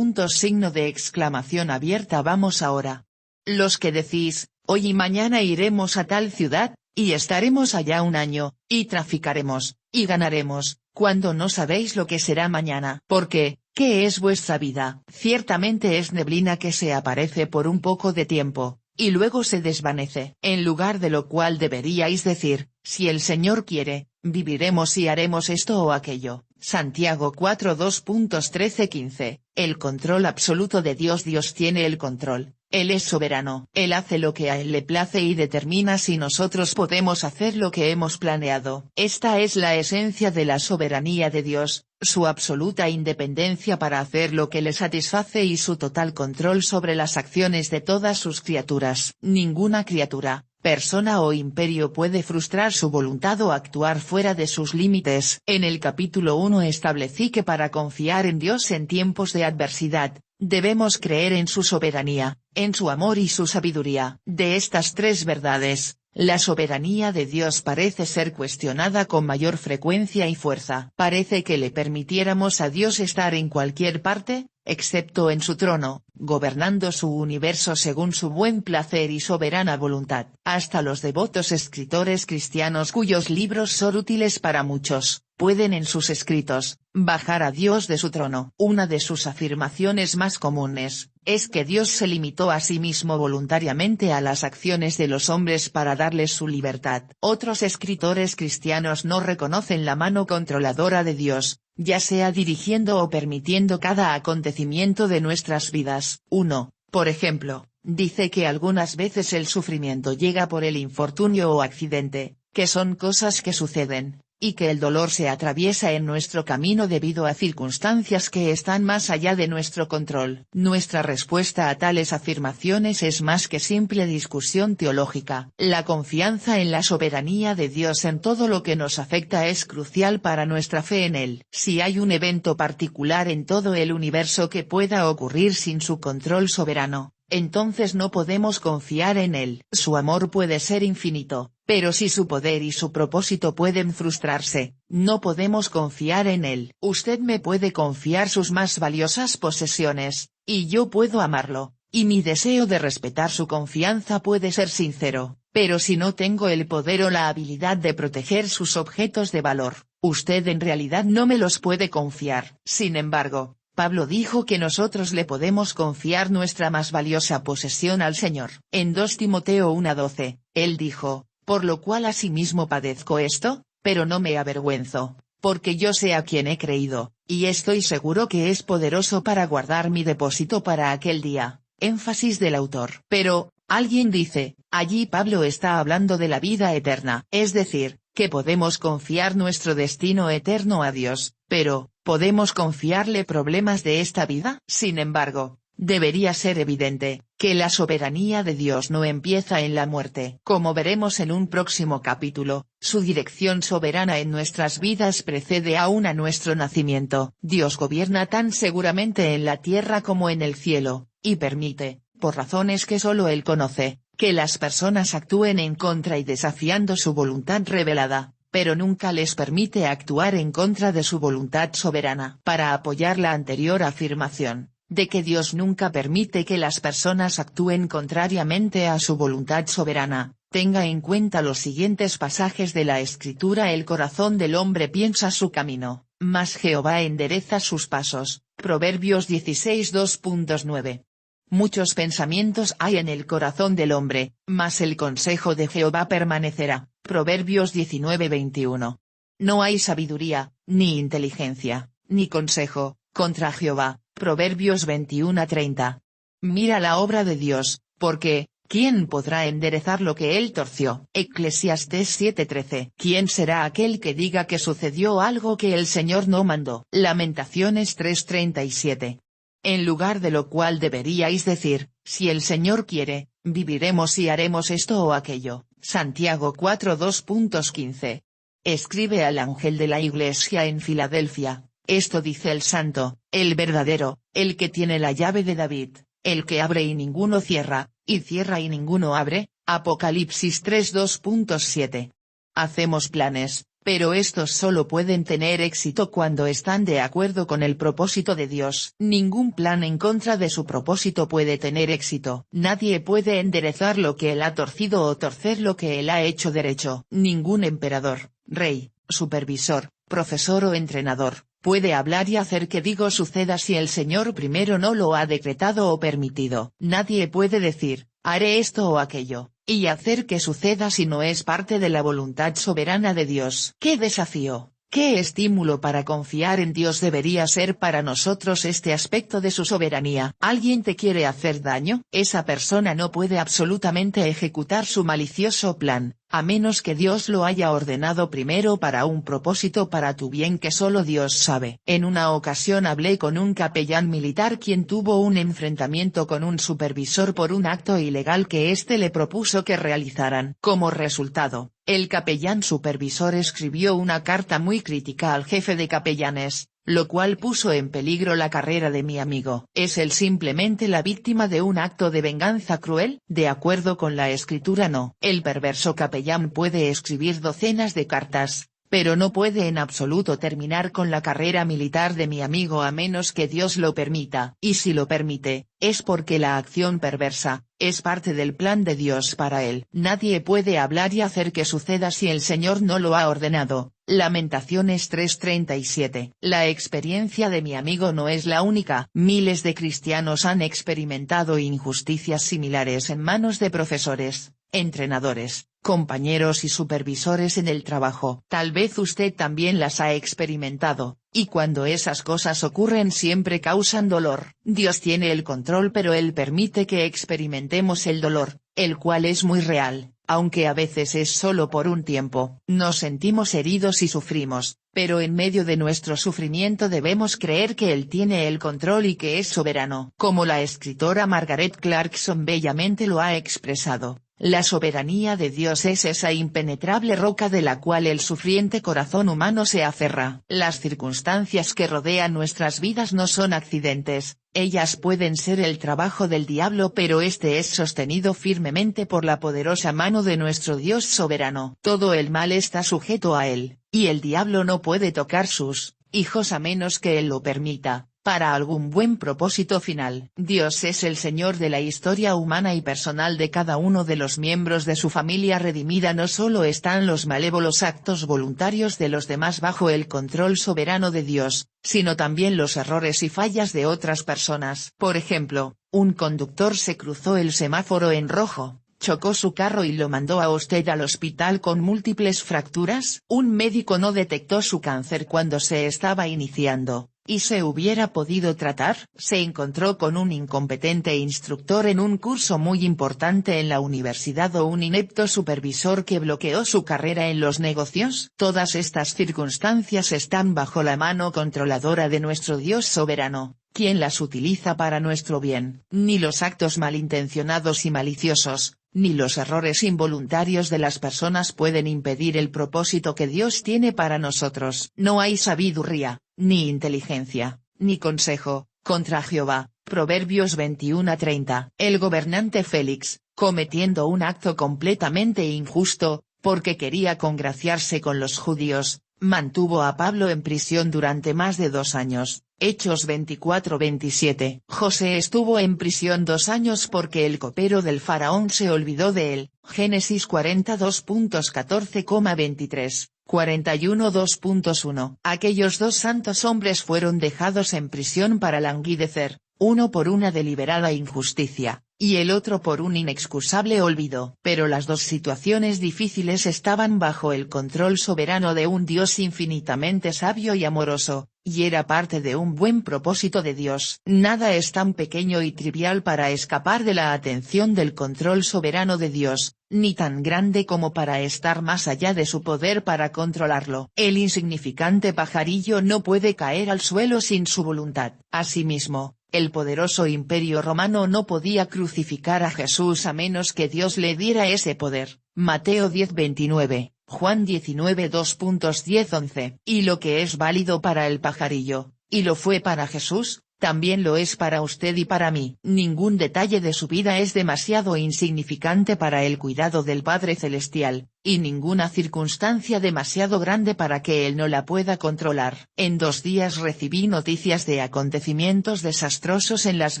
Signo de exclamación abierta. Vamos ahora. Los que decís: «Hoy y mañana iremos a tal ciudad, y estaremos allá un año, y traficaremos, y ganaremos», cuando no sabéis lo que será mañana. Porque, ¿qué es vuestra vida? Ciertamente es neblina que se aparece por un poco de tiempo, y luego se desvanece. En lugar de lo cual deberíais decir: «Si el Señor quiere, viviremos y haremos esto o aquello». Santiago 4 2.13-15. El control absoluto de Dios. Dios tiene el control. Él es soberano. Él hace lo que a él le place y determina si nosotros podemos hacer lo que hemos planeado. Esta es la esencia de la soberanía de Dios, su absoluta independencia para hacer lo que le satisface y su total control sobre las acciones de todas sus criaturas. Ninguna criatura, persona o imperio puede frustrar su voluntad o actuar fuera de sus límites. En el capítulo 1 establecí que para confiar en Dios en tiempos de adversidad, debemos creer en su soberanía, en su amor y su sabiduría. De estas tres verdades, la soberanía de Dios parece ser cuestionada con mayor frecuencia y fuerza. Parece que le permitiéramos a Dios estar en cualquier parte, excepto en su trono, gobernando su universo según su buen placer y soberana voluntad. Hasta los devotos escritores cristianos cuyos libros son útiles para muchos, pueden en sus escritos, bajar a Dios de su trono. Una de sus afirmaciones más comunes, es que Dios se limitó a sí mismo voluntariamente a las acciones de los hombres para darles su libertad. Otros escritores cristianos no reconocen la mano controladora de Dios, ya sea dirigiendo o permitiendo cada acontecimiento de nuestras vidas. 1. Por ejemplo, dice que algunas veces el sufrimiento llega por el infortunio o accidente, que son cosas que suceden, y que el dolor se atraviesa en nuestro camino debido a circunstancias que están más allá de nuestro control. Nuestra respuesta a tales afirmaciones es más que simple discusión teológica. La confianza en la soberanía de Dios en todo lo que nos afecta es crucial para nuestra fe en Él. Si hay un evento particular en todo el universo que pueda ocurrir sin su control soberano, entonces no podemos confiar en Él. Su amor puede ser infinito, pero si su poder y su propósito pueden frustrarse, no podemos confiar en Él. Usted me puede confiar sus más valiosas posesiones, y yo puedo amarlo, y mi deseo de respetar su confianza puede ser sincero, pero si no tengo el poder o la habilidad de proteger sus objetos de valor, usted en realidad no me los puede confiar. Sin embargo, Pablo dijo que nosotros le podemos confiar nuestra más valiosa posesión al Señor. En 2 Timoteo 1:12, él dijo: «Por lo cual asimismo padezco esto, pero no me avergüenzo, porque yo sé a quien he creído, y estoy seguro que es poderoso para guardar mi depósito para aquel día». Énfasis del autor. Pero, alguien dice, allí Pablo está hablando de la vida eterna. Es decir, que podemos confiar nuestro destino eterno a Dios, Pero, ¿podemos confiarle problemas de esta vida? Sin embargo, debería ser evidente, que la soberanía de Dios no empieza en la muerte. Como veremos en un próximo capítulo, su dirección soberana en nuestras vidas precede aún a nuestro nacimiento. Dios gobierna tan seguramente en la tierra como en el cielo, y permite, por razones que solo Él conoce, que las personas actúen en contra y desafiando su voluntad revelada, pero nunca les permite actuar en contra de su voluntad soberana. Para apoyar la anterior afirmación, de que Dios nunca permite que las personas actúen contrariamente a su voluntad soberana, tenga en cuenta los siguientes pasajes de la Escritura: el corazón del hombre piensa su camino, mas Jehová endereza sus pasos. Proverbios 16 2.9. Muchos pensamientos hay en el corazón del hombre, mas el consejo de Jehová permanecerá. Proverbios 19:21. No hay sabiduría, ni inteligencia, ni consejo, contra Jehová. Proverbios 21:30. Mira la obra de Dios, porque, ¿quién podrá enderezar lo que él torció? Eclesiastés 7:13. ¿Quién será aquel que diga que sucedió algo que el Señor no mandó? Lamentaciones 3:37. En lugar de lo cual deberíais decir, si el Señor quiere, viviremos y haremos esto o aquello. Santiago 4:2.15. Escribe al ángel de la iglesia en Filadelfia: esto dice el santo, el verdadero, el que tiene la llave de David, el que abre y ninguno cierra, y cierra y ninguno abre. Apocalipsis 3:2.7. Hacemos planes, pero estos solo pueden tener éxito cuando están de acuerdo con el propósito de Dios. Ningún plan en contra de su propósito puede tener éxito. Nadie puede enderezar lo que él ha torcido o torcer lo que él ha hecho derecho. Ningún emperador, rey, supervisor, profesor o entrenador puede hablar y hacer que digo suceda si el Señor primero no lo ha decretado o permitido. Nadie puede decir, haré esto o aquello, y hacer que suceda si no es parte de la voluntad soberana de Dios. ¡Qué desafío! ¡Qué estímulo para confiar en Dios debería ser para nosotros este aspecto de su soberanía! ¿Alguien te quiere hacer daño? Esa persona no puede absolutamente ejecutar su malicioso plan, a menos que Dios lo haya ordenado primero para un propósito para tu bien que solo Dios sabe. En una ocasión hablé con un capellán militar quien tuvo un enfrentamiento con un supervisor por un acto ilegal que éste le propuso que realizaran. Como resultado, el capellán supervisor escribió una carta muy crítica al jefe de capellanes, lo cual puso en peligro la carrera de mi amigo. ¿Es él simplemente la víctima de un acto de venganza cruel? De acuerdo con la escritura no. El perverso capellán puede escribir docenas de cartas, pero no puede en absoluto terminar con la carrera militar de mi amigo a menos que Dios lo permita. Y si lo permite, es porque la acción perversa, es parte del plan de Dios para él. Nadie puede hablar y hacer que suceda si el Señor no lo ha ordenado. Lamentaciones 3:37. La experiencia de mi amigo no es la única. Miles de cristianos han experimentado injusticias similares en manos de profesores, entrenadores, compañeros y supervisores en el trabajo. Tal vez usted también las ha experimentado, y cuando esas cosas ocurren siempre causan dolor. Dios tiene el control, pero Él permite que experimentemos el dolor, el cual es muy real. Aunque a veces es solo por un tiempo. Nos sentimos heridos y sufrimos, pero en medio de nuestro sufrimiento debemos creer que Él tiene el control y que es soberano. Como la escritora Margaret Clarkson bellamente lo ha expresado, la soberanía de Dios es esa impenetrable roca de la cual el sufriente corazón humano se aferra. Las circunstancias que rodean nuestras vidas no son accidentes. Ellas pueden ser el trabajo del diablo, pero este es sostenido firmemente por la poderosa mano de nuestro Dios soberano. Todo el mal está sujeto a él, y el diablo no puede tocar sus hijos a menos que él lo permita, para algún buen propósito final. Dios es el Señor de la historia humana y personal de cada uno de los miembros de su familia redimida. No solo están los malévolos actos voluntarios de los demás bajo el control soberano de Dios, sino también los errores y fallas de otras personas. Por ejemplo, un conductor se cruzó el semáforo en rojo, chocó su carro y lo mandó a usted al hospital con múltiples fracturas. Un médico no detectó su cáncer cuando se estaba iniciando, y se hubiera podido tratar. Se encontró con un incompetente instructor en un curso muy importante en la universidad o un inepto supervisor que bloqueó su carrera en los negocios. Todas estas circunstancias están bajo la mano controladora de nuestro Dios soberano, quien las utiliza para nuestro bien. Ni los actos malintencionados y maliciosos, ni los errores involuntarios de las personas pueden impedir el propósito que Dios tiene para nosotros. No hay sabiduría, ni inteligencia, ni consejo, contra Jehová. Proverbios 21:30. El gobernante Félix, cometiendo un acto completamente injusto, porque quería congraciarse con los judíos, mantuvo a Pablo en prisión durante más de 2 años. Hechos 24:27. José estuvo en prisión 2 años porque el copero del faraón se olvidó de él. Génesis 42.14,23, 41:2.1. Aquellos 2 santos hombres fueron dejados en prisión para languidecer, uno por una deliberada injusticia, y el otro por un inexcusable olvido. Pero las 2 situaciones difíciles estaban bajo el control soberano de un Dios infinitamente sabio y amoroso, y era parte de un buen propósito de Dios. Nada es tan pequeño y trivial para escapar de la atención del control soberano de Dios, ni tan grande como para estar más allá de su poder para controlarlo. El insignificante pajarillo no puede caer al suelo sin su voluntad. Asimismo, el poderoso imperio romano no podía crucificar a Jesús a menos que Dios le diera ese poder. Mateo 10:29, Juan 19:2.10-11. Y lo que es válido para el pajarillo, y lo fue para Jesús, también lo es para usted y para mí. Ningún detalle de su vida es demasiado insignificante para el cuidado del Padre Celestial, y ninguna circunstancia demasiado grande para que Él no la pueda controlar. En 2 días recibí noticias de acontecimientos desastrosos en las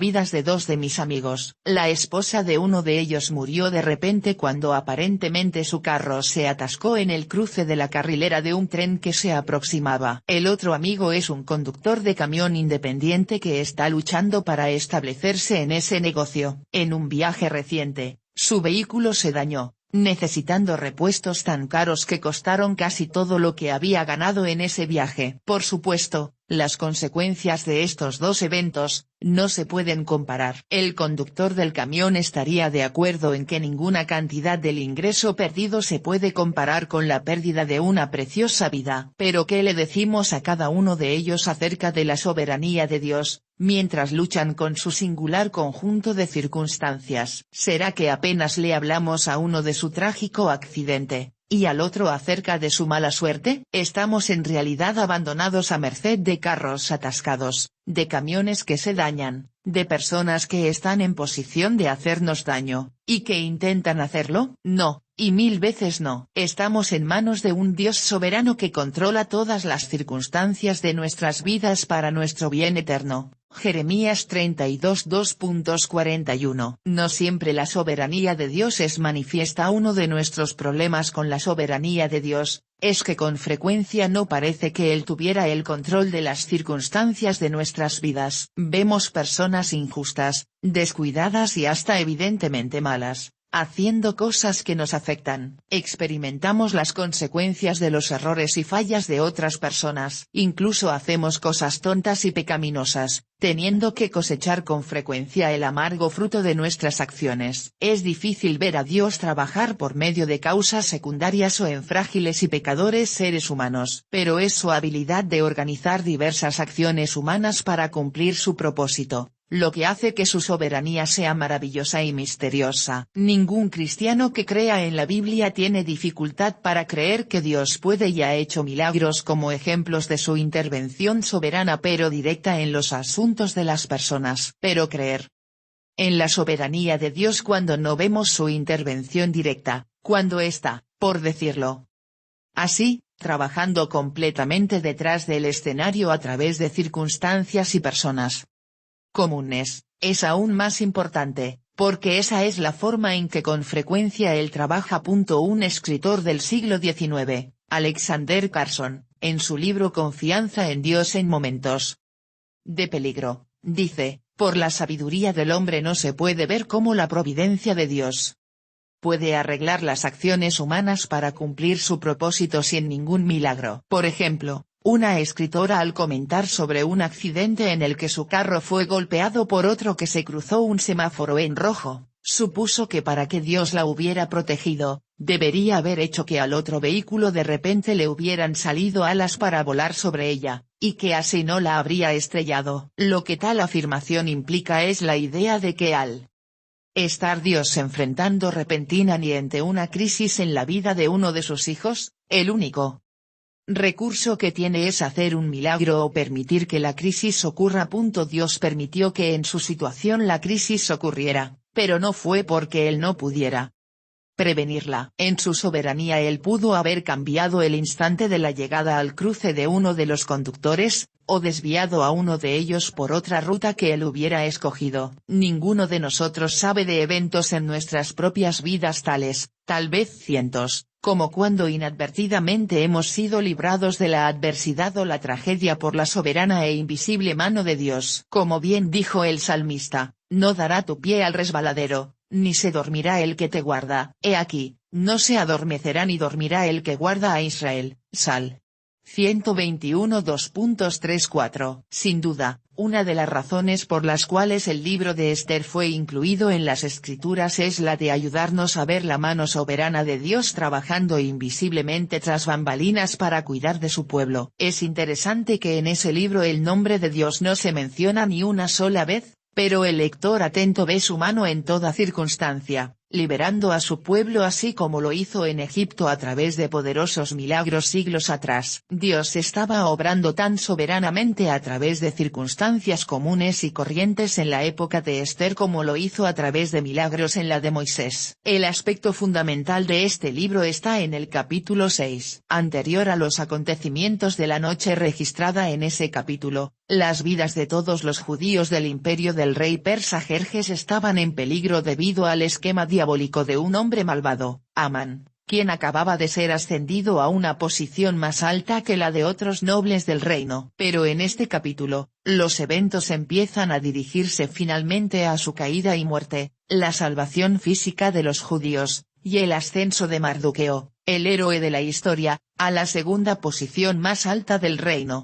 vidas de 2 de mis amigos. La esposa de uno de ellos murió de repente cuando aparentemente su carro se atascó en el cruce de la carrilera de un tren que se aproximaba. El otro amigo es un conductor de camión independiente que está luchando para establecerse en ese negocio. En un viaje reciente, su vehículo se dañó, necesitando repuestos tan caros que costaron casi todo lo que había ganado en ese viaje. Por supuesto, las consecuencias de estos 2 eventos no se pueden comparar. El conductor del camión estaría de acuerdo en que ninguna cantidad del ingreso perdido se puede comparar con la pérdida de una preciosa vida. Pero ¿qué le decimos a cada uno de ellos acerca de la soberanía de Dios, mientras luchan con su singular conjunto de circunstancias? ¿Será que apenas le hablamos a uno de su trágico accidente, y al otro acerca de su mala suerte? Estamos en realidad abandonados a merced de carros atascados, de camiones que se dañan, de personas que están en posición de hacernos daño, y que intentan hacerlo. No, y 1000 veces no. Estamos en manos de un Dios soberano que controla todas las circunstancias de nuestras vidas para nuestro bien eterno. Jeremías 32:2.41. No siempre la soberanía de Dios es manifiesta. Uno de nuestros problemas con la soberanía de Dios, es que con frecuencia no parece que Él tuviera el control de las circunstancias de nuestras vidas. Vemos personas injustas, descuidadas y hasta evidentemente malas, haciendo cosas que nos afectan. Experimentamos las consecuencias de los errores y fallas de otras personas. Incluso hacemos cosas tontas y pecaminosas, teniendo que cosechar con frecuencia el amargo fruto de nuestras acciones. Es difícil ver a Dios trabajar por medio de causas secundarias o en frágiles y pecadores seres humanos. Pero es su habilidad de organizar diversas acciones humanas para cumplir su propósito, lo que hace que su soberanía sea maravillosa y misteriosa. Ningún cristiano que crea en la Biblia tiene dificultad para creer que Dios puede y ha hecho milagros como ejemplos de su intervención soberana pero directa en los asuntos de las personas. Pero creer en la soberanía de Dios cuando no vemos su intervención directa, cuando está, por decirlo así, trabajando completamente detrás del escenario a través de circunstancias y personas comunes, es aún más importante, porque esa es la forma en que con frecuencia él trabaja. Un escritor del siglo XIX, Alexander Carson, en su libro Confianza en Dios en momentos de peligro, dice, por la sabiduría del hombre no se puede ver cómo la providencia de Dios puede arreglar las acciones humanas para cumplir su propósito sin ningún milagro. Por ejemplo, Una escritora, al comentar sobre un accidente en el que su carro fue golpeado por otro que se cruzó un semáforo en rojo, supuso que para que Dios la hubiera protegido, debería haber hecho que al otro vehículo de repente le hubieran salido alas para volar sobre ella, y que así no la habría estrellado. Lo que tal afirmación implica es la idea de que al estar Dios enfrentando repentinamente una crisis en la vida de uno de sus hijos, el único recurso que tiene es hacer un milagro o permitir que la crisis ocurra. Dios permitió que en su situación la crisis ocurriera, pero no fue porque él no pudiera prevenirla. En su soberanía él pudo haber cambiado el instante de la llegada al cruce de uno de los conductores, o desviado a uno de ellos por otra ruta que él hubiera escogido. Ninguno de nosotros sabe de eventos en nuestras propias vidas tales, tal vez cientos, como cuando inadvertidamente hemos sido librados de la adversidad o la tragedia por la soberana e invisible mano de Dios. Como bien dijo el salmista, no dará tu pie al resbaladero, ni se dormirá el que te guarda. He aquí, no se adormecerá ni dormirá el que guarda a Israel. Sal. 121 2.34. Sin duda, una de las razones por las cuales el libro de Esther fue incluido en las Escrituras es la de ayudarnos a ver la mano soberana de Dios trabajando invisiblemente tras bambalinas para cuidar de su pueblo. Es interesante que en ese libro el nombre de Dios no se menciona ni una sola vez, pero el lector atento ve su mano en toda circunstancia, liberando a su pueblo así como lo hizo en Egipto a través de poderosos milagros siglos atrás. Dios estaba obrando tan soberanamente a través de circunstancias comunes y corrientes en la época de Esther como lo hizo a través de milagros en la de Moisés. El aspecto fundamental de este libro está en el capítulo 6. Anterior a los acontecimientos de la noche registrada en ese capítulo, las vidas de todos los judíos del imperio del rey persa Jerjes estaban en peligro debido al esquema diabólico de un hombre malvado, Amán, quien acababa de ser ascendido a una posición más alta que la de otros nobles del reino. Pero en este capítulo, los eventos empiezan a dirigirse finalmente a su caída y muerte, la salvación física de los judíos, y el ascenso de Mardoqueo, el héroe de la historia, a la segunda posición más alta del reino.